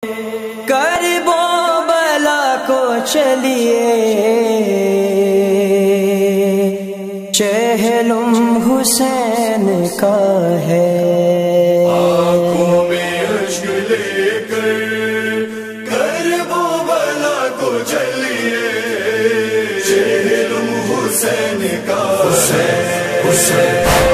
کرب و بلا کو چلیے چہلم حسین کا ہے، آنکھوں میں اشک لے کر کرب و بلا کو چلیے چہلم حسین کا ہے۔